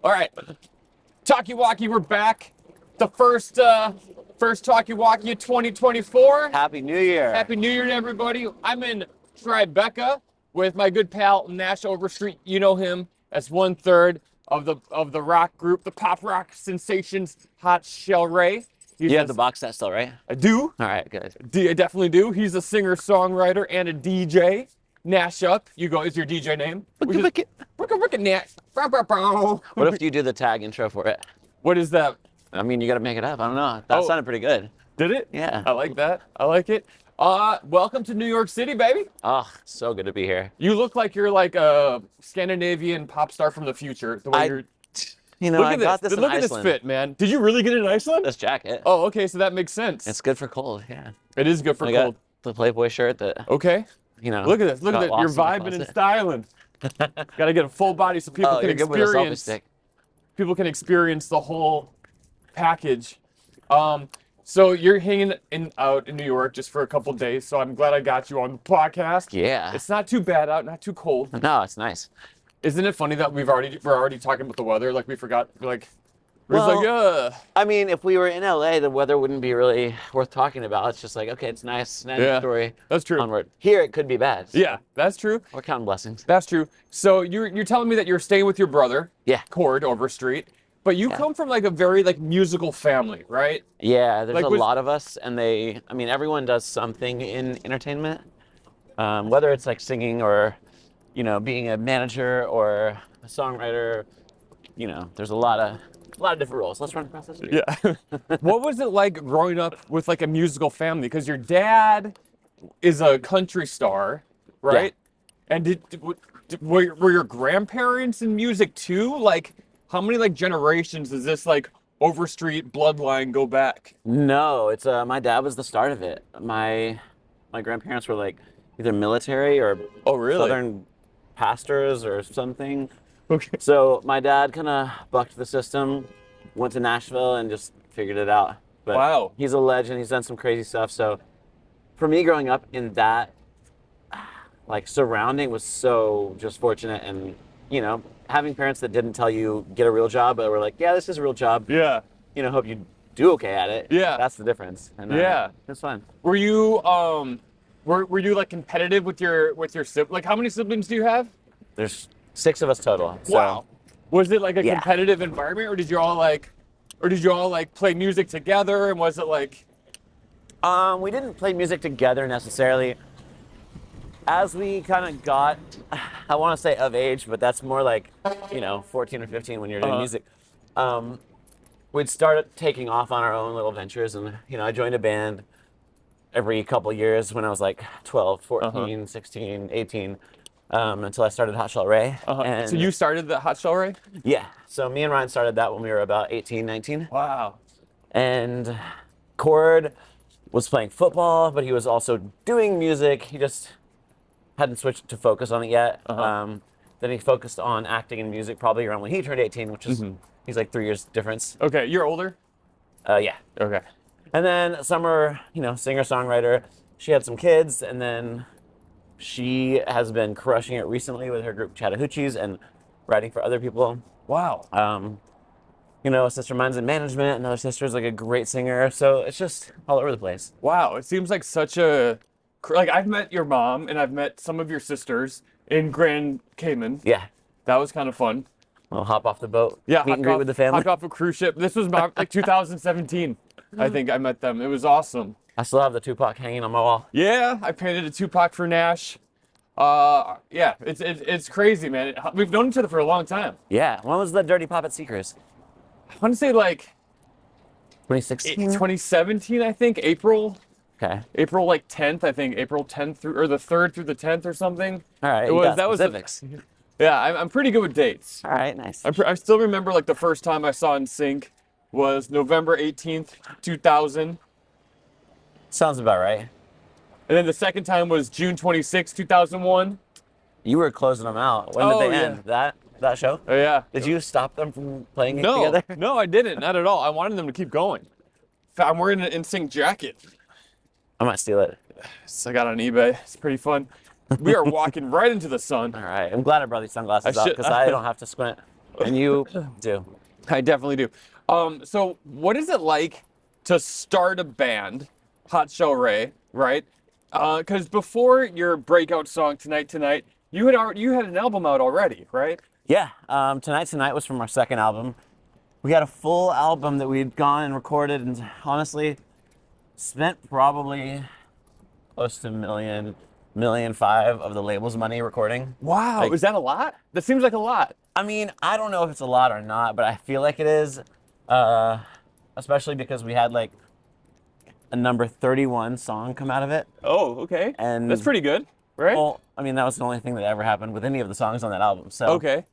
All right, Talkie Walkie, we're back. The first Talkie Walkie of 2024. Happy New Year. Happy New Year to everybody. I'm in Tribeca with my good pal Nash Overstreet. You know him as 1/3 of the rock group, the pop rock sensations, Hot Chelle Rae. You have the box set still, right? I do. All right, good. I definitely do. He's a singer-songwriter and a DJ. NASHUP. You go. Is your DJ name? What if you do the tag intro for it? What is that? I mean, you got to make it up. I don't know. That sounded pretty good. Did it? Yeah. I like that. I like it. Welcome to New York City, baby. Oh, so good to be here. You look like you're like a Scandinavian pop star from the future. The way you're. You know, I got this in Look at Iceland. this fit, man. Did you really get it in Iceland? This jacket. Oh, okay. So that makes sense. It's good for cold. Yeah. It is good for I cold. got the Playboy shirt that. Okay. You know. Look at this. Look at got that. You're lost in the vibing and closet. styling. Got to get a full body so people can you're good with a selfie experience. stick. People can experience the whole package. So you're hanging out in New York just for a couple days. So I'm glad I got you on the podcast. Yeah. It's not too bad out, not too cold. No, it's nice. Isn't it funny that we're already talking about the weather? Like we forgot. We're Well, just like, I mean, if we were in LA, the weather wouldn't be really worth talking about. It's just like, okay, it's nice. Nice Yeah, story. that's true. Onward. Here, it could be bad. Yeah, that's true. We're counting blessings. That's true. So you're telling me that you're staying with your brother, Yeah. Cord Overstreet, but you come from like a very like musical family, right? Yeah, there's Like, a was- lot of us, and everyone does something in entertainment, whether it's like singing or, being a manager or a songwriter. There's a lot of different roles. Let's run across this. Yeah. What was it like growing up with like a musical family? Because your dad is a country star, right? And were your grandparents in music too? Like, how many like generations does this like Overstreet bloodline go back? No, it's my dad was the start of it. My grandparents were like either military or Southern pastors or something. Okay. So my dad kind of bucked the system, went to Nashville and just figured it out. But Wow. He's a legend. He's done some crazy stuff. So for me growing up in that like surrounding was so just fortunate, and having parents that didn't tell you get a real job, but were like, yeah, this is a real job. Yeah. Hope you do okay at it. Yeah. That's the difference. And Yeah. it's fun. Were you were you like competitive with your siblings? Like, how many siblings do you have? There's 6 of us total. So. Wow. Was it like a Yeah. competitive environment, or did you all like play music together, and was it like? We didn't play music together necessarily. As we kind of got, I want to say of age, but that's more like, 14 or 15 when you're doing music. We'd start taking off on our own little ventures, and I joined a band every couple years when I was like 12, 14, 16, 18. Until I started Hot Chelle Rae. And So you started the Hot Chelle Rae? Yeah. So me and Ryan started that when we were about 18, 19. Wow. And Cord was playing football, but he was also doing music. He just hadn't switched to focus on it yet. Then he focused on acting and music probably around when he turned 18, which is, he's like 3 years difference. Okay, you're older? Yeah. Okay. And then Summer, singer-songwriter, she had some kids, and then she has been crushing it recently with her group Chattahoochees and writing for other people. Wow. A sister of mine's in management, another sister's like a great singer, so it's just all over the place. Wow, it seems like such a like I've met your mom and I've met some of your sisters in Grand Cayman. Yeah. That was kind of fun. We'll hop off the boat, Yeah, meet and greet with the family. Hopped off a cruise ship. This was about like 2017. I think I met them. It was awesome. I still have the Tupac hanging on my wall. Yeah, I painted a Tupac for Nash. Yeah, it's crazy, man. We've known each other for a long time. Yeah. When was the Dirty Pop at Seekers? I want to say like 2016? 2017, I think. April like 10th, I think. April 10th or the 3rd through the 10th or something. All right. That was specifics. Yeah, I'm pretty good with dates. All right. Nice. I still remember like the first time I saw NSYNC was November 18th, 2000. Sounds about right. And then the second time was June 26th, 2001. You were closing them out. When did they end? That show? Oh, yeah. Did you stop them from playing it together? No, I didn't. Not at all. I wanted them to keep going. I'm wearing an NSYNC jacket. I might steal it. So I got it on eBay. It's pretty fun. We are walking right into the sun. All right. I'm glad I brought these sunglasses out because I don't have to squint. And you do. I definitely do. So what is it like to start a band, Hot Chelle Rae, right? Because before your breakout song Tonight, you had an album out already, right? Yeah. Tonight was from our second album. We had a full album that we'd gone and recorded, and honestly, spent probably close to million five of the label's money recording. Wow, Like, is that a lot? That seems like a lot. I mean, I don't know if it's a lot or not, but I feel like it is, especially because we had like a number 31 song come out of it. Oh, okay. And that's pretty good, right? Well, I mean, that was the only thing that ever happened with any of the songs on that album. So Okay.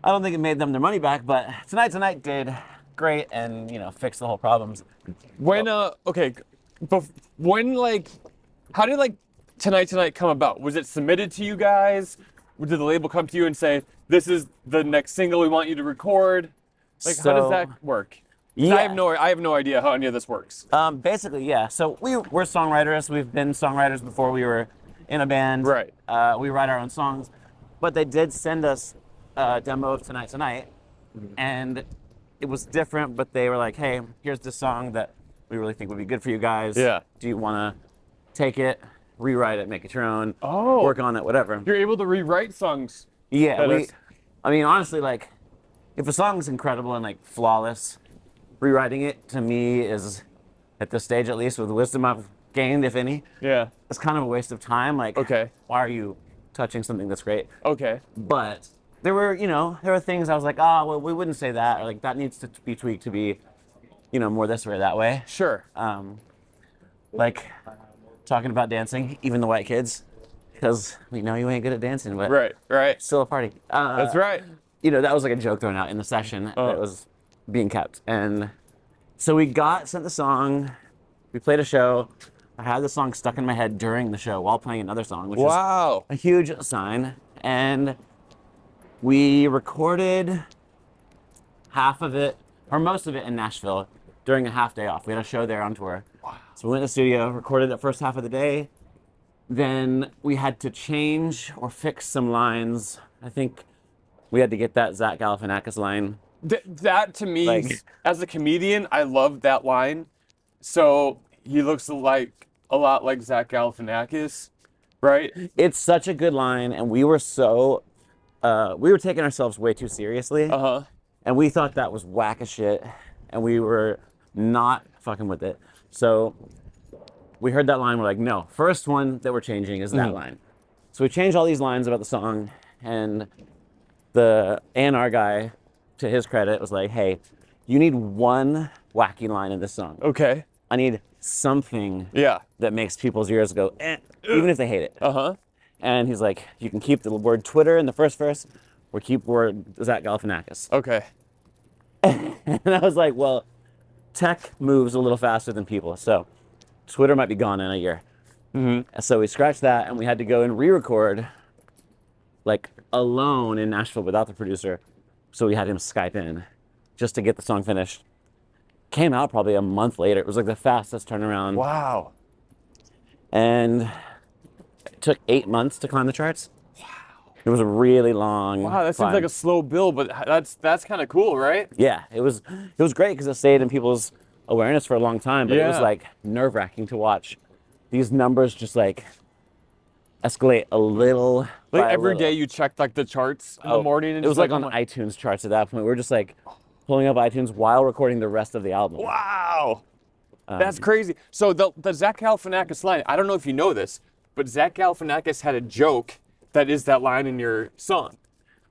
I don't think it made them their money back, but Tonight did great and, fixed the whole problems. When okay, when like, how did like Tonight come about? Was it submitted to you guys? Did the label come to you and say, "This is the next single we want you to record"? Like, how does So, that work? 'Cause yeah. I have no idea how any of this works. Basically, yeah. So we're songwriters. We've been songwriters before we were in a band. Right. We write our own songs, but they did send us a demo of Tonight, and it was different. But they were like, "Hey, here's this song that we really think would be good for you guys. Yeah. Do you want to take it, rewrite it, make it your own, Oh. work on it, whatever?" You're able to rewrite songs. Yeah. That is- I mean, honestly, like, if a song's incredible and like flawless, rewriting it to me is, at this stage at least, with the wisdom I've gained, if any, Yeah. it's kind of a waste of time. Like, Okay. why are you touching something that's great? Okay. But there were things I was like, oh, well, we wouldn't say that, or like that needs to be tweaked to be, more this way or that way. Sure. Like talking about dancing, even the white kids, because we know you ain't good at dancing, but Right. Right. still a party. That's right. That was like a joke thrown out in the session that was being kept. And so we sent the song, we played a show. I had the song stuck in my head during the show while playing another song, which is Wow. a huge sign. And we recorded half of it, or most of it, in Nashville during a half day off. We had a show there on tour. Wow. So we went to the studio, recorded the first half of the day. Then we had to change or fix some lines. I think we had to get that Zach Galifianakis line. That to me, Like- as a comedian, I love that line. So he looks like a lot like Zach Galifianakis, right? It's such a good line, and we were taking ourselves way too seriously. Uh-huh. And we thought that was whack as shit, and we were not fucking with it. So we heard that line, we're like, no, first one that we're changing is that line. So we changed all these lines about the song, and the A&R guy, to his credit, was like, hey, you need one wacky line in this song. Okay. I need something Yeah. that makes people's ears go, even if they hate it. Uh-huh. And he's like, you can keep the word Twitter in the first verse, or keep word Zach Galifianakis. Okay. And I was like, well, tech moves a little faster than people, so Twitter might be gone in a year. Mm-hmm. So we scratched that, and we had to go and re-record, like, alone in Nashville without the producer. So we had him Skype in just to get the song finished. Came out probably a month later. It was like the fastest turnaround. Wow. And it took 8 months to climb the charts. Wow. It was a really long Wow, that seems climb. like a slow build, but that's kind of cool, right? Yeah, it was great because it stayed in people's awareness for a long time, but it was Yeah. like nerve-wracking to watch these numbers just like escalate a little. Like by a every little. day you checked like the charts in the morning, and It was just like oh on my- iTunes charts at that point. We were just like pulling up iTunes while recording the rest of the album. Wow. That's crazy. So the Zach Galifianakis line, I don't know if you know this, but Zach Galifianakis had a joke that is that line in your song.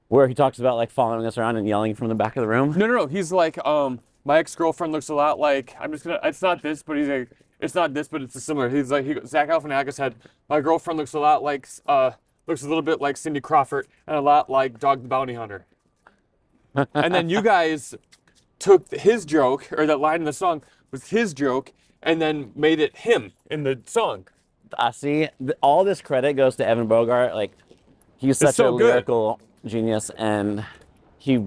Where he talks about like following us around and yelling from the back of the room. No. He's like, my ex-girlfriend looks a lot like, it's not this, but he's like, it's not this, but it's a similar. He's like, Zach Galifianakis had, my girlfriend looks a lot like, looks a little bit like Cindy Crawford and a lot like Dog the Bounty Hunter. And then you guys took his joke, or that line in the song was his joke, and then made it him in the song. I see. All this credit goes to Evan Bogart. Like, he's such so a good. lyrical genius, and he,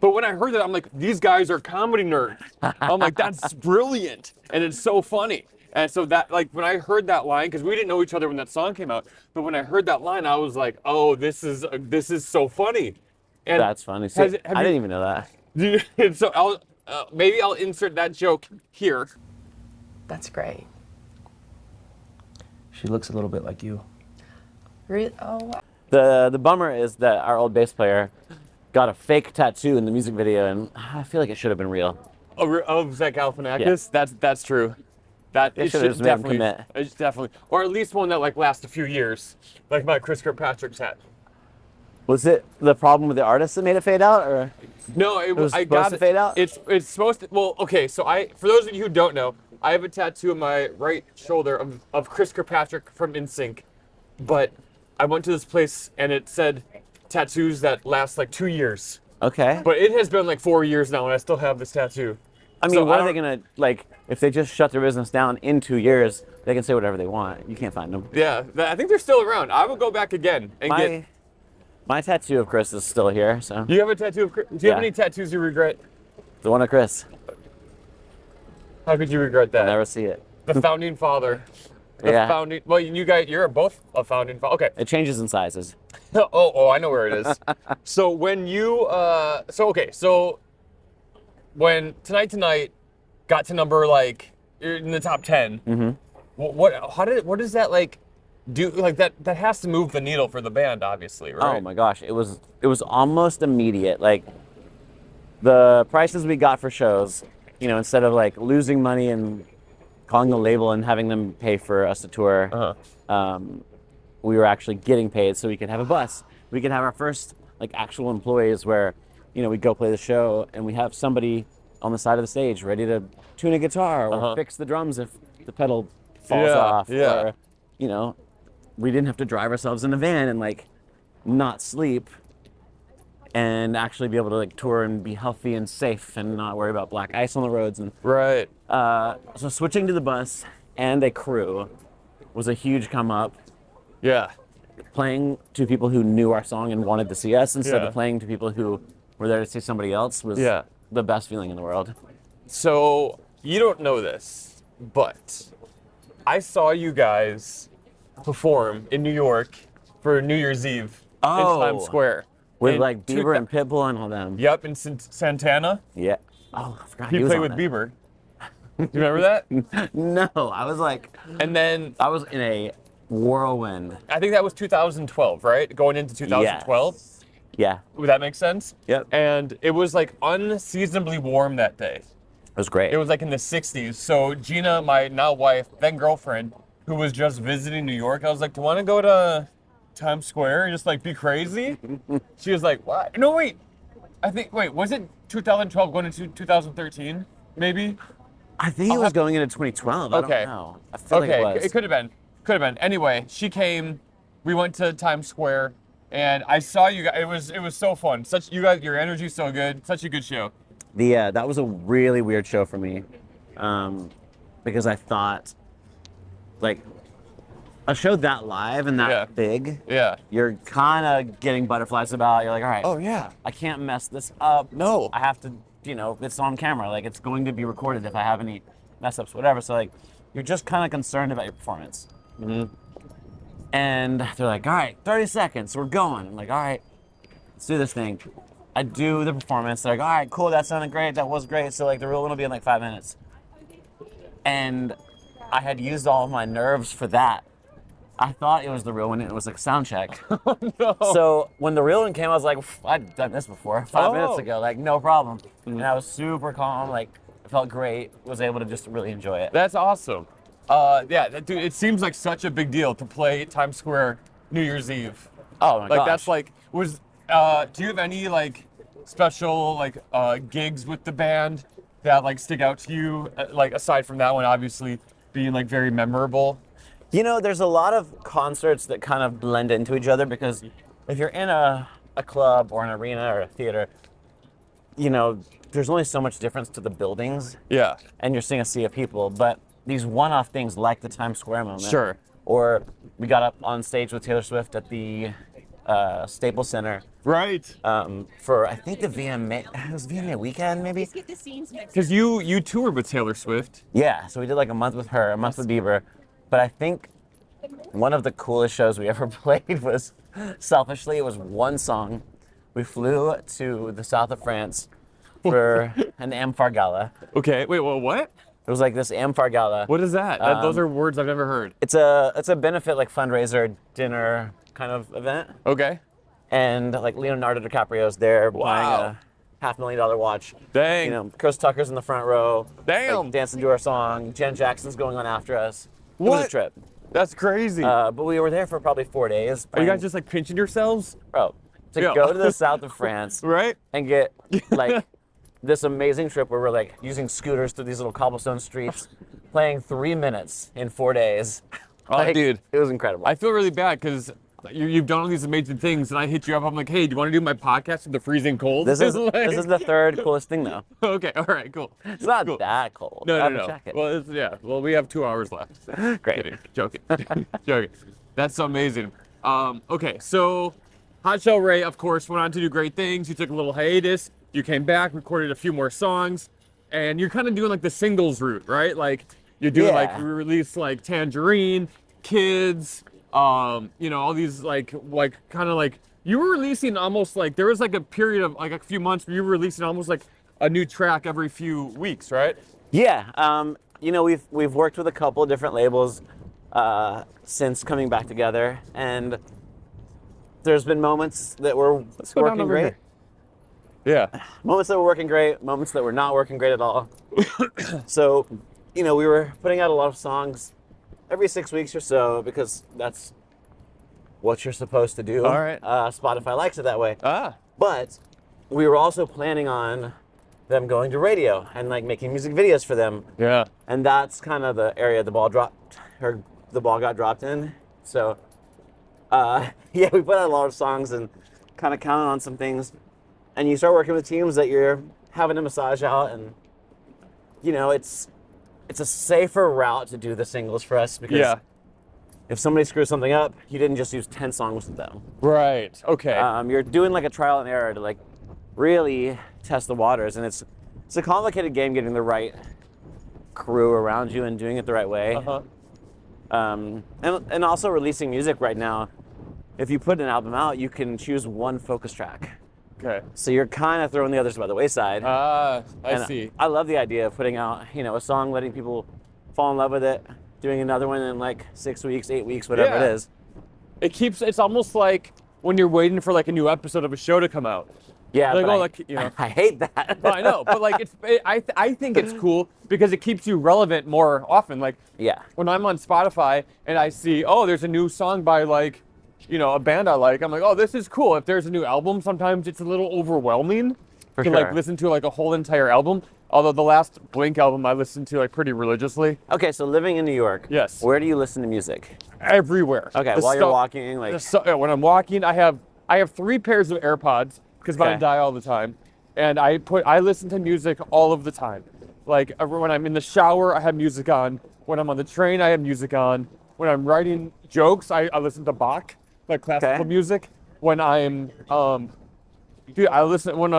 But when I heard that, I'm like, these guys are comedy nerds. I'm like, that's brilliant, and it's so funny. And so that, like, when I heard that line, because we didn't know each other when that song came out, but when I heard that line, I was like, oh, this is so funny. And That's funny. See, have I didn't even know that. So maybe I'll insert that joke here. That's great. She looks a little bit like you. Really? Oh, wow. The bummer is that our old bass player got a fake tattoo in the music video, and I feel like it should have been real. Of Zach Galifianakis? Yeah. That's true. That They it should have just made him commit. It's definitely, or at least one that like lasts a few years, like my Chris Kirkpatrick's hat. Was it the problem with the artist that made it fade out, or? No, it was I supposed got to it. fade out? It's supposed to. Well, okay. So for those of you who don't know, I have a tattoo on my right shoulder of Chris Kirkpatrick from NSYNC, but I went to this place and it said tattoos that last like 2 years. Okay. But it has been like 4 years now, and I still have this tattoo. I mean, So what I are they gonna like? If they just shut their business down in 2 years, they can say whatever they want. You can't find them. Yeah, I think they're still around. I will go back again and get. My tattoo of Chris is still here, so. You have a tattoo of Chris? Do you have Yeah. any tattoos you regret? The one of Chris. How could you regret that? I'll never see it. The founding father. The Yeah. founding. Well, you're both a founding father. Okay. It changes in sizes. Oh, I know where it is. So when you, so when Tonight got to number like in the top 10, Mm-hmm. what does that like do? Like that has to move the needle for the band, obviously, right? Oh my gosh, it was almost immediate. Like the prices we got for shows, instead of like losing money and calling the label and having them pay for us to tour, we were actually getting paid so we could have a bus. We could have our first like actual employees where, we go play the show and we have somebody on the side of the stage ready to tune a guitar or fix the drums if the pedal falls off. Yeah. Or, we didn't have to drive ourselves in a van and like not sleep and actually be able to like tour and be healthy and safe and not worry about black ice on the roads. And Right. so switching to the bus and a crew was a huge come up. Yeah. Playing to people who knew our song and wanted to see us instead Yeah. of playing to people who were there to see somebody else was Yeah. the best feeling in the world. So you don't know this, but I saw you guys perform in New York for New Year's Eve in Times Square. With In like Bieber and Pitbull and all them. Yep, in Santana. Yeah. Oh, I forgot He was played on with it. Bieber. Do you remember that? No, I was like, And then I was in a whirlwind. I think that was 2012, right? Going into 2012. Yes. Yeah, Would that make sense? Yep. And it was like unseasonably warm that day. it was great. It was like in the 60s. So Gina, my now wife, then girlfriend, who was just visiting New York, I was like, do you want to go to Times Square and just like be crazy? She was like, what? No, wait. Was it 2012 going into 2013? Maybe? I think it was going into 2012. I Okay. don't know. I feel like it was. It could have been. Could have been. Anyway, she came. We went to Times Square, and I saw you guys. It was so fun. Your energy's so good. Such a good show. That was a really weird show for me, because I thought, like, a show that live and that Yeah. big, Yeah. you're kind of getting butterflies about. You're like, all right, yeah. I can't mess this up. No. I have to, it's on camera. Like, it's going to be recorded if I have any mess ups, whatever. So, like, you're just kind of concerned about your performance. Mm-hmm. And they're like, all right, 30 seconds, we're going. I'm like, all right, let's do this thing. I do the performance. They're like, all right, cool, that sounded great, that was great. So, like, the real one will be in like 5 minutes. And I had used all of my nerves for that. I thought it was the real one, and it was like sound check. No. So when the real one came, I was like, I'd done this before 5 minutes Oh. ago, like no problem. And I was super calm, like it felt great, was able to just really enjoy it. That's awesome. Dude, it seems like such a big deal to play Times Square New Year's Eve. Oh my Like gosh. that's like do you have any like special like gigs with the band that like stick out to you, like aside from that one obviously being like very memorable? There's a lot of concerts that kind of blend into each other because if you're in a club or an arena or a theater, there's only so much difference to the buildings. Yeah. And you're seeing a sea of people, but these one-off things like the Times Square moment. Sure. Or we got up on stage with Taylor Swift at the Staples Center Right. for I think it was VMA weekend maybe. Because you toured with Taylor Swift. Yeah, so we did like a month with her, a month with Bieber. But I think one of the coolest shows we ever played was, selfishly, it was one song we flew to the south of France for an Amphar Gala. Okay. Wait. Well, what? It was like this Amphar Gala. What is that? Those are words I've never heard. It's a benefit like fundraiser dinner kind of event. Okay. And like Leonardo DiCaprio's there Wow. buying a $500,000 watch. Dang. You know, Chris Tucker's in the front row. Damn. Like, dancing to our song. Jen Jackson's going on after us. It was a What? trip. That's crazy. But we were there for probably 4 days. Are you guys just like pinching yourselves? Bro, to Yeah. go to the south of France Right? and get like this amazing trip where we're like using scooters through these little cobblestone streets, playing 3 minutes in 4 days. Oh, Like, dude. It was incredible. I feel really bad because you've done all these amazing things, and I hit you up. I'm like, hey, do you want to do my podcast in the freezing cold? This is Like- this is the third coolest thing though. Okay. All right. Cool. It's not Cool. that cold. No, I no, have a no. jacket. Well, yeah. Well, we have 2 hours left. Great. Kidding. Joking. Joking. That's so amazing. Okay, so Hot Chelle Rae, of course, went on to do great things. You took a little hiatus. You came back, recorded a few more songs, and you're kind of doing like the singles route, right? Like you're doing like Yeah. you release like Tangerine, Kids, you know, all these like kind of like you were releasing almost like there was like a period of like a few months where you were releasing almost like a new track every few weeks, right? Yeah. You know, we've worked with a couple of different labels since coming back together, and there's been moments that were Let's go down working over great. here. Yeah. Moments that were working great, moments that were not working great at all. So, you know, we were putting out a lot of songs every 6 weeks or so because that's what you're supposed to do. All right. Spotify likes it that way. Ah. But we were also planning on them going to radio and like making music videos for them. Yeah. And that's kind of the area the ball got dropped in. So, yeah, we put out a lot of songs and kind of counted on some things. And you start working with teams that you're having to massage out, and you know it's a safer route to do the singles for us because Yeah. if somebody screws something up, you didn't just use 10 songs with them. Right. Okay. You're doing like a trial and error to like really test the waters, and it's a complicated game getting the right crew around you and doing it the right way. Uh-huh. And also releasing music right now. If you put an album out, you can choose one focus track. Okay. So you're kind of throwing the others by the wayside. I And see. I love the idea of putting out, you know, a song, letting people fall in love with it, doing another one in like 6 weeks, 8 weeks, whatever Yeah. it is. It's almost like when you're waiting for like a new episode of a show to come out. Yeah, Like, but oh, I, like, you know. I hate that. I know, but like I think it's cool because it keeps you relevant more often. Like Yeah. when I'm on Spotify and I see, oh, there's a new song by like, you know, a band I like, I'm like, oh, this is cool. If there's a new album, sometimes it's a little overwhelming For to sure. like listen to like a whole entire album. Although the last Blink album I listened to like pretty religiously. Okay, so living in New York. Yes. Where do you listen to music? Everywhere. Okay, The while you're stuff- walking, like. when I'm walking, I have 3 pairs of AirPods because mine Okay. die all the time, and I listen to music all of the time. Like when I'm in the shower, I have music on. When I'm on the train, I have music on. When I'm writing jokes, I listen to Bach, like classical Okay. music. When I'm dude, I listen when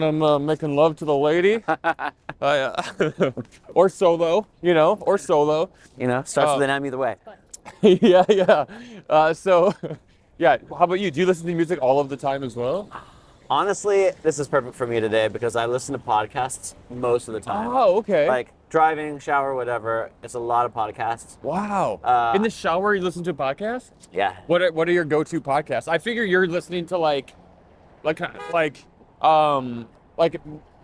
I'm making love to the lady, or solo, you know, or solo. You know, starts Oh. with an M either way. Yeah, yeah. So, yeah. How about you? Do you listen to music all of the time as well? Honestly, this is perfect for me today because I listen to podcasts most of the time. Oh, okay. Like driving, shower, whatever. It's a lot of podcasts. Wow. In the shower, you listen to podcasts? Yeah. What are your go-to podcasts? I figure you're listening to like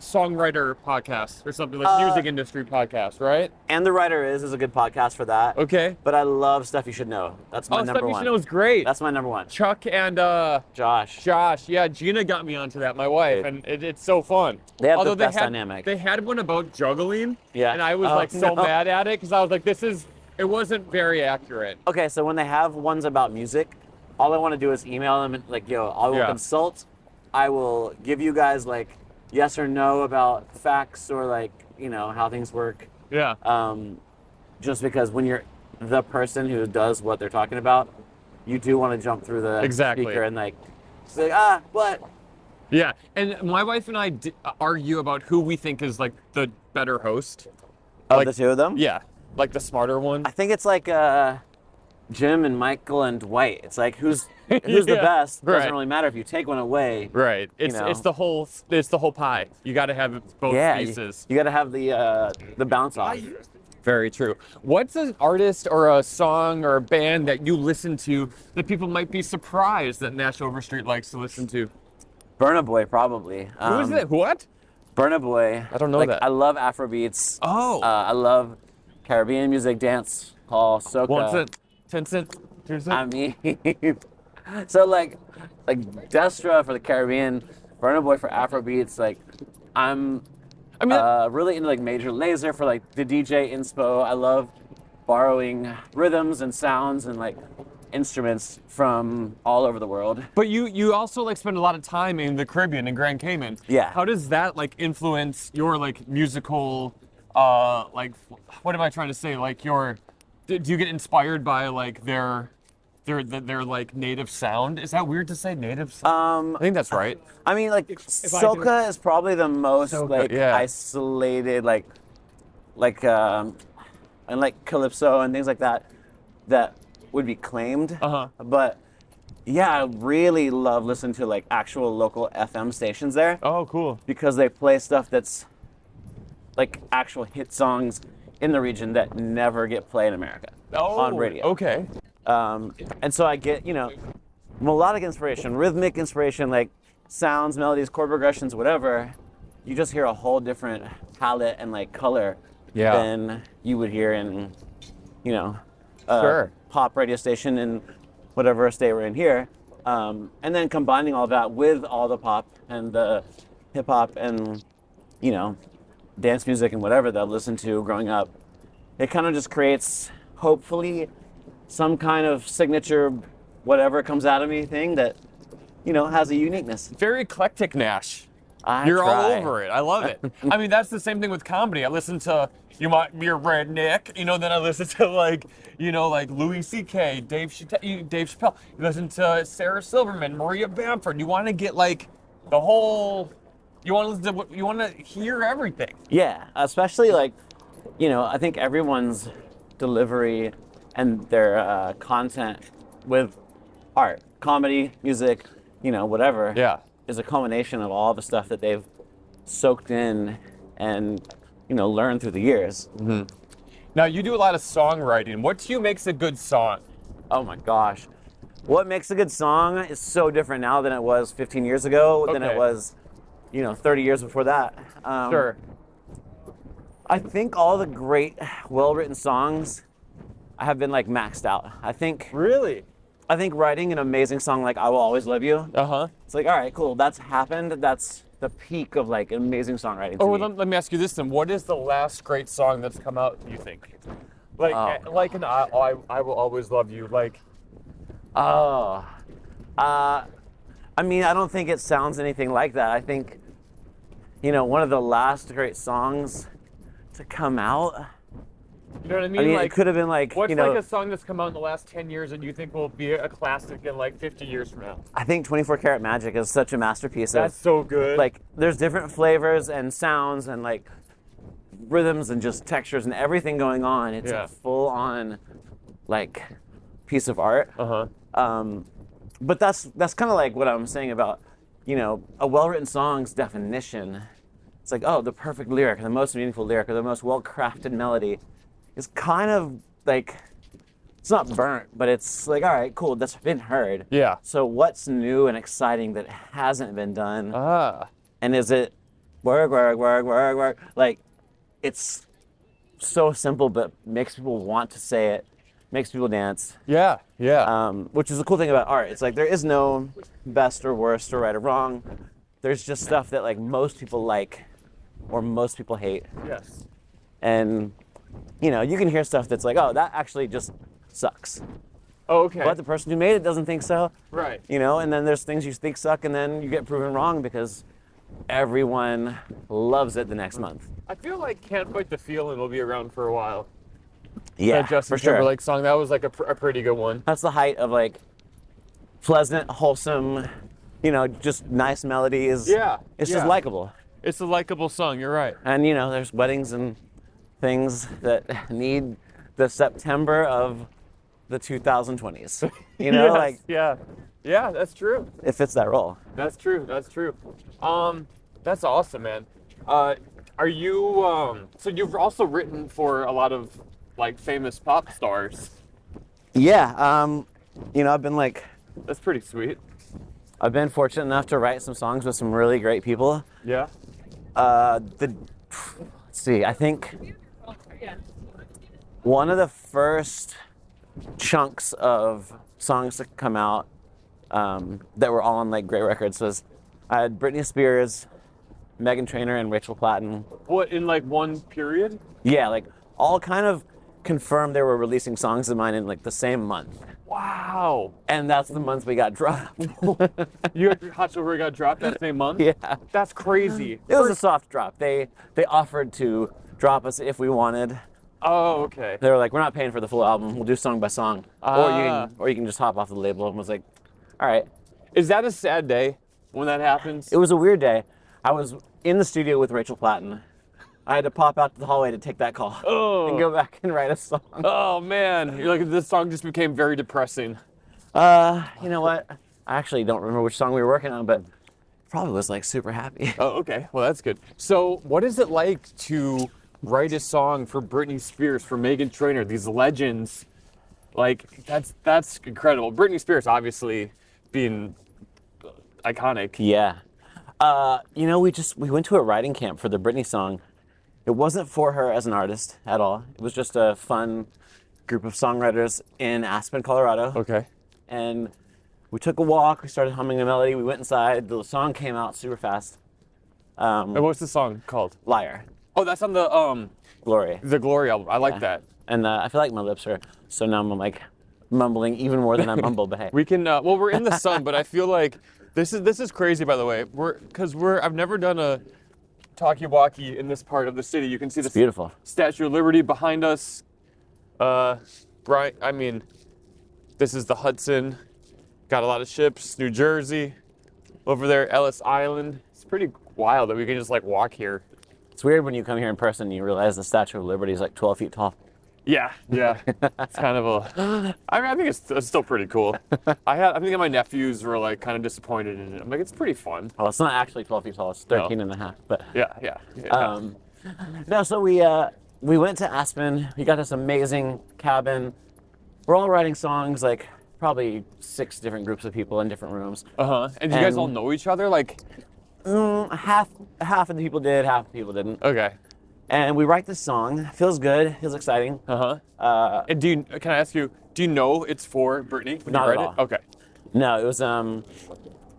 songwriter podcasts or something like music industry podcasts, right? And The Writer is a good podcast for that. Okay. But I love Stuff You Should Know. That's my Oh, number Stuff You one. Should Know is great. That's my number one. Chuck and Josh. Josh, yeah, Gina got me onto that, my wife, and it's so fun. They have the Although best dynamic. They had one about juggling, Yeah. and I was Oh, like so no. mad at it because I was like, it wasn't very accurate. Okay, so when they have ones about music, all I want to do is email them and like, yo, I will Yeah. consult. I will give you guys like yes or no about facts or like, you know, how things work. Yeah. Just because when you're the person who does what they're talking about, you do want to jump through the Exactly. speaker and like, say, ah, what? Yeah, and my wife and I argue about who we think is like the better host. Of Like- the two of them? Yeah, like the smarter one. I think it's like Jim and Michael and Dwight. It's like who's the Yeah, best? right. Doesn't really matter if you take one away. Right. It's know. it's the whole pie. You got to have both Yeah, pieces. you got to have the bounce off. Very true. What's an artist or a song or a band that you listen to that people might be surprised that Nash Overstreet likes to listen to? Burna Boy, probably. Who is it? What? Burna Boy. I don't know like, that. I love Afrobeats. Oh. I love Caribbean music, dance hall, soca. 1 cent, 10 cent, 2 cent. I mean, so like Destra for the Caribbean, Burna Boy for Afrobeats. Like, I'm really into like Major Lazer for like the DJ inspo. I love borrowing rhythms and sounds and like instruments from all over the world. But you also like spend a lot of time in the Caribbean and Grand Cayman. Yeah. How does that like influence your like musical like what am I trying to say? Like your do you get inspired by like their like native sound? Is that weird to say native sound? I think that's right. I mean, like soca is probably the most Soca, like yeah. isolated, like and like calypso and things like that would be claimed. But yeah, I really love listening to like actual local FM stations there Oh, cool. because they play stuff that's like actual hit songs in the region that never get played in America on radio. Okay. And so I get, melodic inspiration, rhythmic inspiration, like sounds, melodies, chord progressions, whatever. You just hear a whole different palette and like color Yeah. than you would hear in, Sure. pop radio station in whatever state we're in here. And then combining all that with all the pop and the hip hop and, dance music and whatever that I listened to growing up, it kind of just creates, hopefully, some kind of signature, whatever comes out of me thing that, has a uniqueness. Very eclectic, Nash. I You're all try. over it. I love it. I mean, that's the same thing with comedy. I listen to you might be a redneck, then I listen to like Louis C.K., Dave Chappelle. You listen to Sarah Silverman, Maria Bamford. You want to get like the whole. You want to hear everything. Yeah, especially like, I think everyone's delivery and their content with art, comedy, music, whatever. Yeah. Is a culmination of all the stuff that they've soaked in and, learned through the years. Now you do a lot of songwriting. What to you makes a good song? Oh my gosh. What makes a good song is so different now than it was 15 years ago, than it Okay. was, 30 years before that. Sure. I think all the great, well-written songs have been like maxed out. I think Really? writing an amazing song like I Will Always Love You, Uh-huh. it's like, all right, cool, that's happened. That's the peak of like amazing songwriting to Oh, me. let me ask you this then. What is the last great song that's come out, you think? Like, like an I Will Always Love You. Like, I mean, I don't think it sounds anything like that. I think, one of the last great songs to come out, you know what I mean? I mean, like, it could have been like, what's like a song that's come out in the last 10 years and you think will be a classic in like 50 years from now? I think 24 Karat Magic is such a masterpiece. That's so good. Like, there's different flavors and sounds and like rhythms and just textures and everything going on. It's Yeah. a full-on like piece of art. But that's kind of like what I'm saying about, a well-written song's definition. It's like, oh, the perfect lyric, the most meaningful lyric, or the most well-crafted melody is kind of like, it's not burnt, but it's like, all right, cool, that's been heard. Yeah. So what's new and exciting that hasn't been done? Ah. And is it work? Like, it's so simple, but makes people want to say it, makes people dance. Yeah. Yeah. Which is the cool thing about art. It's like there is no best or worst or right or wrong. There's just stuff that like most people like or most people hate. Yes. And you can hear stuff that's like, oh, that actually just sucks. Oh, okay. But the person who made it doesn't think so. Right. And then there's things you think suck and then you get proven wrong because everyone loves it the next month. I feel like Can't Fight the Feeling will be around for a while. Yeah, That Justin for sure. Timberlake song, that was like a pretty good one. That's the height of like pleasant, wholesome, just nice melodies. Yeah, It's yeah. just likable. It's a likable song, you're right. And there's weddings and things that need the September of the 2020s. You know, Yes, like yeah, that's true. it fits that role. That's true. That's true. That's awesome, man. Are you so you've also written for a lot of like famous pop stars? Yeah, you know, That's pretty sweet. I've been fortunate enough to write some songs with some really great people. Yeah. Let's see, I think one of the first chunks of songs to come out that were all on like great records was I had Britney Spears, Meghan Trainor, and Rachel Platten. What, in like one period? Yeah, like all kind of confirmed they were releasing songs of mine in like the same month. Wow. And that's the month we got dropped. You Hot Chelle Rae got dropped that same month? Yeah. That's crazy. It was a soft drop. They offered to drop us if we wanted. Oh, okay. They were like, we're not paying for the full album. We'll do song by song. Or you can just hop off the label. And was like, all right. Is that a sad day when that happens? It was a weird day. I was in the studio with Rachel Platten. I had to pop out to the hallway to take that call and go back and write a song. Oh man, you're like, this song just became very depressing. You know what? I actually don't remember which song we were working on, but probably was like super happy. Oh, okay. Well, that's good. So, what is it like to write a song for Britney Spears, for Meghan Trainor, these legends? Like, that's incredible. Britney Spears, obviously, being iconic. Yeah. You know, we went to a writing camp for the Britney song. It wasn't for her as an artist at all. It was just a fun group of songwriters in Aspen, Colorado. Okay. And we took a walk. We started humming a melody. We went inside. The song came out super fast. And what's the song called? Liar. Oh, that's on the Glory. Glory album. I like that. And I feel like my lips are so numb. I'm like mumbling even more than I mumble. But hey, We can. Well, we're in the sun, but I feel like this is crazy. By the way, I've never done a Talkie Walkie in this part of the city. You can see the beautiful Statue of Liberty behind us. Right. I mean, this is the Hudson. Got a lot of ships. New Jersey. Over there, Ellis Island. It's pretty wild that we can just like walk here. It's weird when you come here in person and you realize the Statue of Liberty is like 12 feet tall. Yeah. It's kind of a. I think it's still pretty cool. I think my nephews were like kind of disappointed in it. I'm like, it's pretty fun. Well, it's not actually 12 feet tall. It's 13 and a half. But Yeah. no, so we went to Aspen. We got this amazing cabin. We're all writing songs, like probably 6 different groups of people in different rooms. And do you guys all know each other? Like, Half of the people did, half the people didn't. okay. And we write this song. Feels good. Feels exciting. And can I ask you, do you know it's for Britney when Not you at write all. it? Okay. No, it was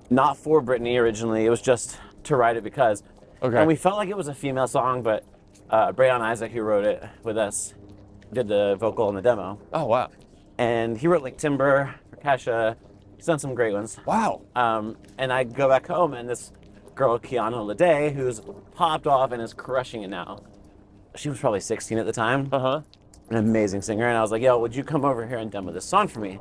not for Britney originally. It was just to write it because. Okay. And we felt like it was a female song, but Brayon Isaac, who wrote it with us, did the vocal in the demo. Oh wow. And he wrote like Timber, Kesha. He's done some great ones. Wow. And I go back home and this girl, Kiana Lede, who's popped off and is crushing it now. She was probably 16 at the time. An amazing singer. And I was like, yo, would you come over here and demo this song for me?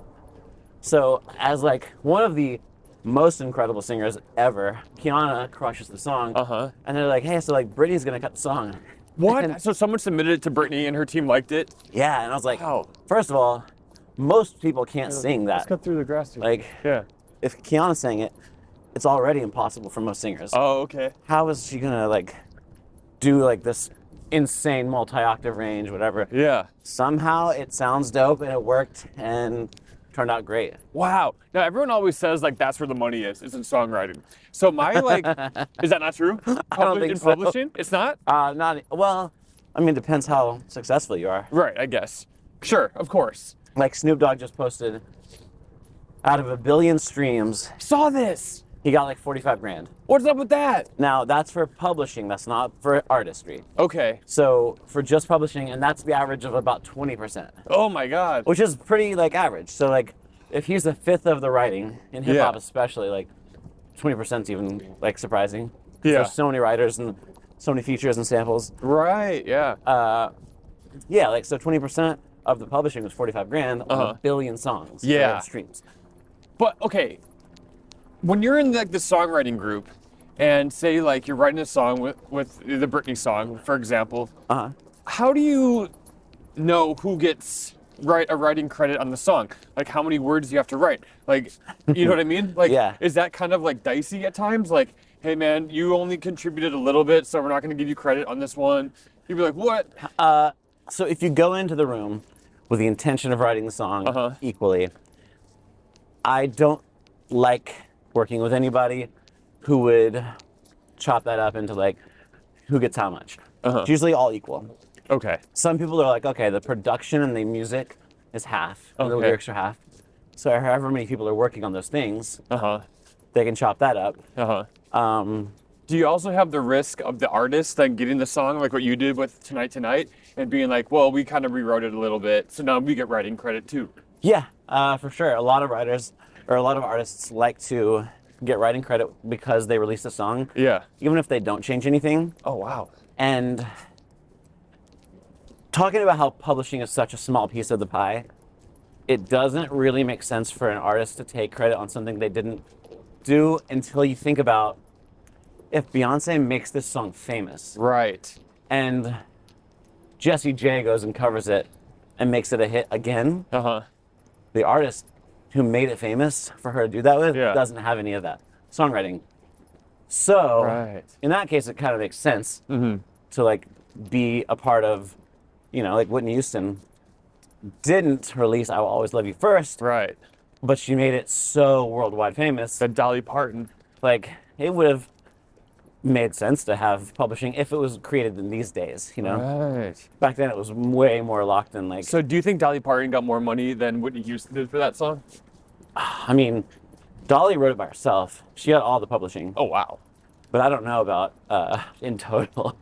So as like one of the most incredible singers ever, Kiana crushes the song. And they're like, hey, so like Britney's gonna cut the song. What? So someone submitted it to Britney and her team liked it? Yeah, and I was like, Wow. First of all, most people can't sing that. Let's cut through the grass here. Like, yeah. if Kiana sang it, it's already impossible for most singers. Oh, okay. How is she gonna like do like this insane multi-octave range, whatever? Yeah. Somehow it sounds dope and it worked and turned out great. Wow. Now everyone always says like that's where the money is in songwriting. So my like, is that not true? I don't think in so. publishing, it's not. Not well. I mean, it depends how successful you are. Right. I guess. Sure. Of course. Like Snoop Dogg just posted, out of 1 billion streams, Saw this. he got like 45 grand. What's up with that? Now that's for publishing. That's not for artistry. Okay. So for just publishing, and that's the average of about 20%, Oh my God. which is pretty like average. So like, if he's a fifth of the writing in hip hop, Yeah. especially, like 20% is even like surprising. Yeah. There's so many writers and so many features and samples. Right. Yeah. Yeah, like so 20% of the publishing was 45 grand on 1 billion songs. Yeah. Or streams. But okay, when you're in like the songwriting group, and say like you're writing a song with the Britney song, for example, how do you know who gets write a writing credit on the song? Like, how many words do you have to write? Like, you know what I mean? Like, Yeah. is that kind of like dicey at times? Like, hey man, you only contributed a little bit, so we're not going to give you credit on this one. You'd be like, what? So if you go into the room with the intention of writing the song equally, I don't like working with anybody who would chop that up into like who gets how much. It's usually all equal. Okay. Some people are like, okay, the production and the music is half, and the Okay. lyrics are half. So however many people are working on those things, they can chop that up. Do you also have the risk of the artist then getting the song like what you did with Tonight and being like, well, we kind of rewrote it a little bit, so now we get writing credit too? Yeah, for sure. A lot of writers or a lot of artists like to get writing credit because they released a song. Yeah. Even if they don't change anything. Oh, wow. And talking about how publishing is such a small piece of the pie, it doesn't really make sense for an artist to take credit on something they didn't do until you think about if Beyonce makes this song famous. Right. And Jessie J goes and covers it and makes it a hit again. The artist who made it famous for her to do that with doesn't have any of that songwriting. So in that case, it kind of makes sense to like be a part of, you know, like Whitney Houston didn't release I Will Always Love You First. Right. But she made it so worldwide famous. That Dolly Parton. Like, it would have made sense to have publishing if it was created in these days, you know? Right. Back then it was way more locked in, like... So do you think Dolly Parton got more money than Whitney Houston did for that song? I mean, Dolly wrote it by herself. She had all the publishing. Oh, wow. But I don't know about in total.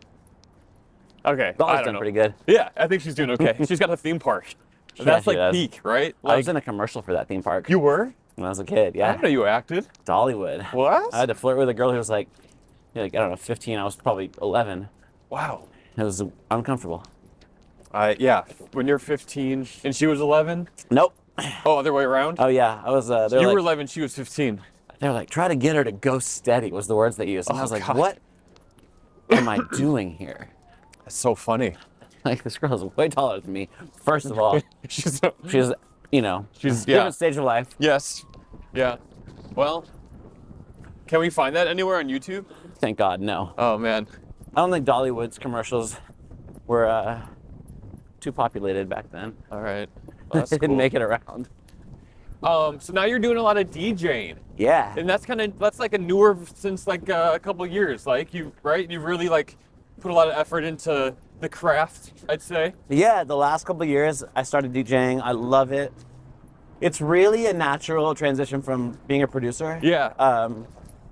Okay. Dolly's done pretty good. Yeah, I think she's doing okay. She's got a theme park. That's like does. peak, right? I Like, was in a commercial for that theme park. you were? When I was a kid, I yeah. didn't know you acted. Dollywood. What? I had to flirt with a girl who was like, I don't know, 15. I was probably 11. Wow. It was uncomfortable. Yeah. When you're 15 and she was 11? Nope. Oh, other way around? Oh yeah, I was. You were 11, she was 15. They were like, try to get her to go steady was the words they used. And I was like, God. what am I doing here? That's so funny. Like, this girl is way taller than me. First of all, she's she's yeah. different stage of life. Yes. Yeah. Well, can we find that anywhere on YouTube? Thank God, no. Oh, man. I don't think Dollywood's commercials were too populated back then. All right. Well, that's They didn't cool. make it around. So now you're doing a lot of DJing. Yeah. And that's like a newer since like a couple years. Like you really like put a lot of effort into the craft, I'd say. Yeah, the last couple of years, I started DJing. I love it. It's really a natural transition from being a producer. Yeah.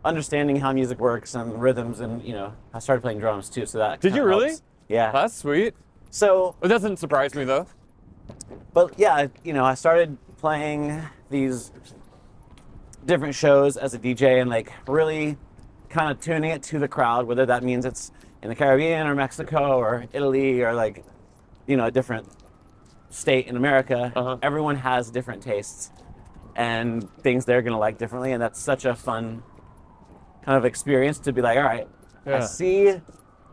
Understanding how music works and rhythms, and I started playing drums too. So that Did you really? helps. Yeah. That's sweet. So, It doesn't surprise me though. but yeah, I started playing these different shows as a DJ and like really kind of tuning it to the crowd, whether that means it's in the Caribbean or Mexico or Italy or like, a different state in America. Everyone has different tastes and things they're going to like differently. And that's such a fun kind of experience to be like, all right, I see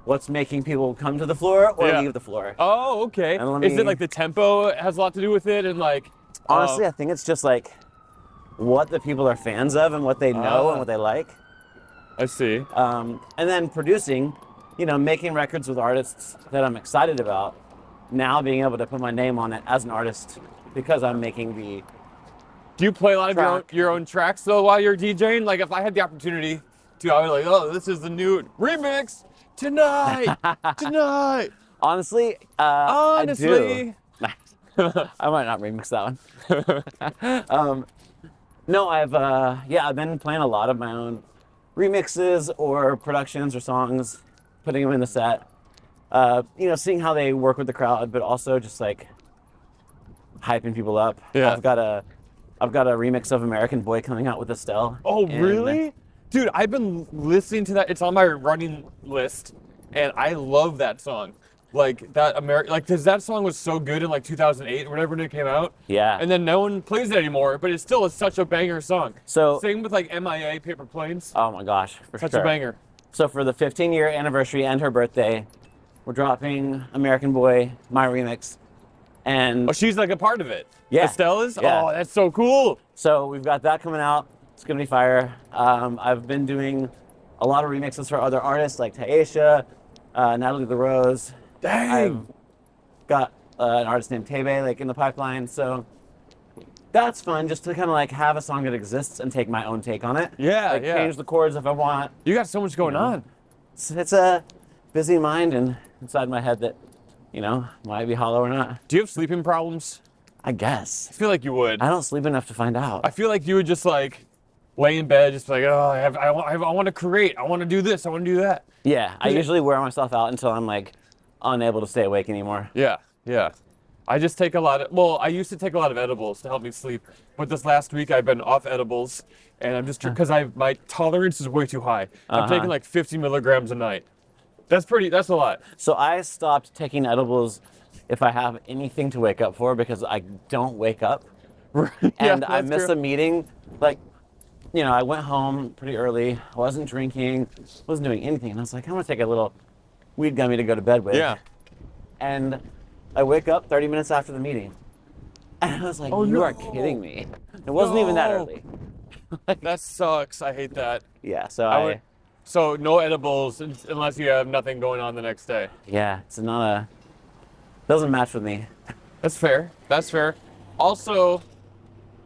what's making people come to the floor or leave the floor. Oh, okay. And Is it like the tempo has a lot to do with it and like... Honestly, I think it's just like what the people are fans of and what they know and what they like. I see. And then producing, making records with artists that I'm excited about. Now being able to put my name on it as an artist because I'm making the... Do you play a lot of track. your own tracks though while you're DJing? Like if I had the opportunity to, I would be like, oh, this is the new remix tonight, tonight. Honestly, Honestly. I do. I might not remix that one. No, I've been playing a lot of my own remixes or productions or songs, putting them in the set. Seeing how they work with the crowd, but also just like hyping people up. Yeah. I've got a remix of American Boy coming out with Estelle. Oh, really? Dude, I've been listening to that. It's on my running list, and I love that song. Like that because that song was so good in like 2008 or whatever when it came out. Yeah. And then no one plays it anymore, but it still is such a banger song. So same with like MIA, Paper Planes. oh my gosh, for Such sure. a banger. So for the 15-year anniversary and her birthday, we're dropping American Boy, my remix, And Oh, she's like a part of it. Yeah. Estelle is? Yeah. Oh, that's so cool. so we've got that coming out. It's gonna be fire. I've been doing a lot of remixes for other artists like Taisha, Natalie the Rose. Dang. I've got an artist named Tebe like in the pipeline. So that's fun, just to kind of like have a song that exists and take my own take on it. Yeah, like yeah. change the chords if I want. You got so much going on. It's a busy mind and inside my head that, might be hollow or not. Do you have sleeping problems? I guess. I feel like you would. I don't sleep enough to find out. I feel like you would just like lay in bed, just like, oh, I want to create. I want to do this. I want to do that. Yeah, I usually wear myself out until I'm like unable to stay awake anymore. Yeah, yeah. I just take I used to take a lot of edibles to help me sleep. But this last week I've been off edibles and I'm just, because my tolerance is way too high. I'm taking like 50 milligrams a night. That's a lot. So I stopped taking edibles if I have anything to wake up for because I don't wake up. And I miss a meeting. Like, I went home pretty early. I wasn't drinking, wasn't doing anything. And I was like, I'm going to take a little weed gummy to go to bed with. Yeah. And I wake up 30 minutes after the meeting. And I was like, you are kidding me. It wasn't even that early. That sucks. I hate that. Yeah, so So no edibles unless you have nothing going on the next day. yeah, it's not doesn't match with me. That's fair. That's fair. Also,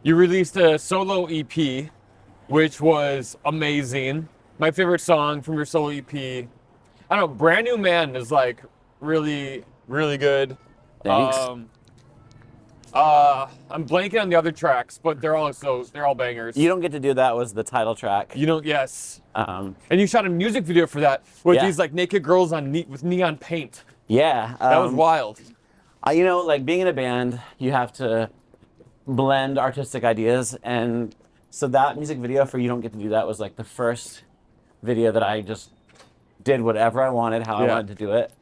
you released a solo EP, which was amazing. My favorite song from your solo EP. I don't know, Brand New Man is like really, really good. Thanks. I'm blanking on the other tracks, but they're all bangers. You Don't Get to Do That was the title track. Yes. Um, And you shot a music video for that with Yeah. these like naked girls with neon paint. yeah. That was wild. Like being in a band, you have to blend artistic ideas. And so that music video for You Don't Get to Do That was like the first video that I just did whatever I wanted, how I Yeah. wanted to do it.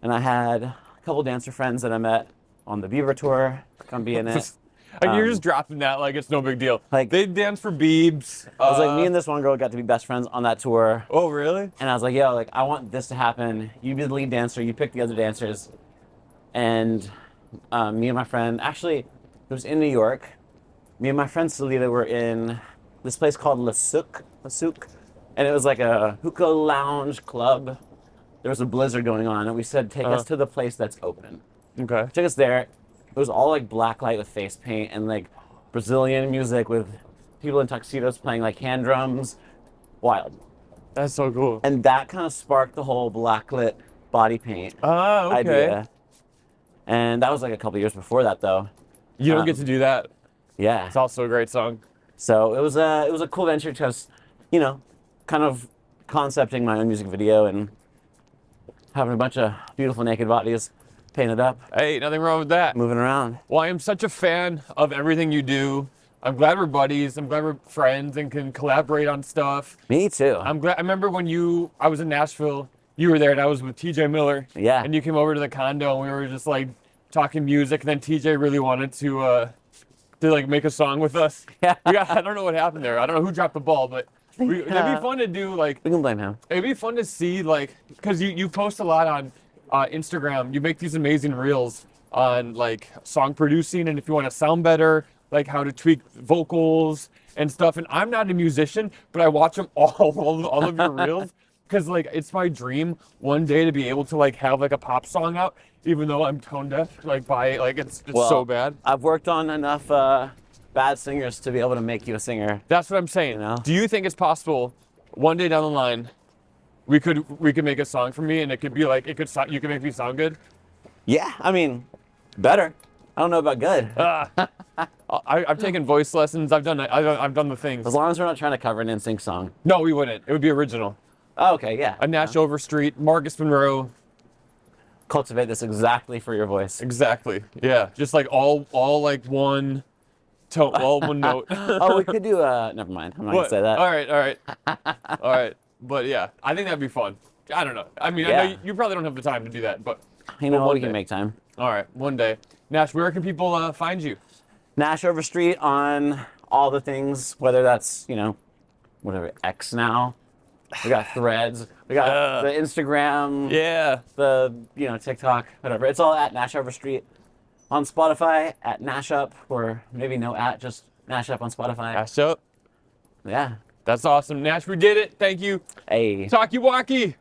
And I had a couple dancer friends that I met on the Beaver tour come be in it. Like you're just dropping that like it's no big deal. Like- they dance for Beebs. I was like, me and this one girl got to be best friends on that tour. Oh really? And I was like, yo, like I want this to happen. You be the lead dancer, you pick the other dancers. And me and my friend, actually, it was in New York. Me and my friend Salita were in this place called La Souk. And it was like a hookah lounge club. There was a blizzard going on, and we said, take us to the place that's open. Okay. Took us there. It was all like black light with face paint and like Brazilian music with people in tuxedos playing like hand drums. Wild. That's so cool. And that kind of sparked the whole blacklit body paint Oh, okay. idea. And that was like a couple years before that, though. You don't get to do that. Yeah. It's also a great song. So it was a cool venture because, kind of concepting my own music video and having a bunch of beautiful naked bodies painted up, Hey, nothing wrong with that. moving around. Well, I am such a fan of everything you do. I'm glad we're buddies. I'm glad we're friends and can collaborate on stuff. Me too. I'm glad. I remember when I was in Nashville. You were there, and I was with TJ Miller. Yeah. And you came over to the condo, and we were just like talking music. And then TJ really wanted to like make a song with us. Yeah. I don't know what happened there. I don't know who dropped the ball, but it'd be fun to do like. We can blame him. It'd be fun to see like, cause you post a lot on Instagram. You make these amazing reels on like song producing, and if you want to sound better, like how to tweak vocals and stuff. And I'm not a musician, but I watch them all of your reels. Cause like it's my dream one day to be able to like have like a pop song out, even though I'm tone deaf. Like it's Well, so bad. I've worked on enough bad singers to be able to make you a singer. That's what I'm saying. You know? Do you think it's possible one day down the line we could make a song for me and it could be like you could make me sound good? Yeah, I mean, better. I don't know about good. I've taken voice lessons. I've done the things. As long as we're not trying to cover an NSYNC song. No, we wouldn't. It would be original. Oh, okay, yeah. A Nash Overstreet, Marcus Monroe. Cultivate this exactly for your voice. Exactly. Yeah. Just like all like one tone, all one note. Oh, we could do never mind. I'm not What? gonna say that. All right. All right. But yeah, I think that'd be fun. I don't know. I mean, I know Yeah. you probably don't have the time to do that, but You know, one we can day. make time. All right, one day. Nash, where can people find you? Nash Overstreet on all the things, whether that's, whatever, X now. We got Threads. We got the Instagram. Yeah. The, TikTok, whatever. It's all at Nash Overstreet. On Spotify at NASHUP, or maybe no at, just NASHUP on Spotify. NASHUP. Yeah. That's awesome. Nash, we did it. Thank you. Hey. Talkie Walkie.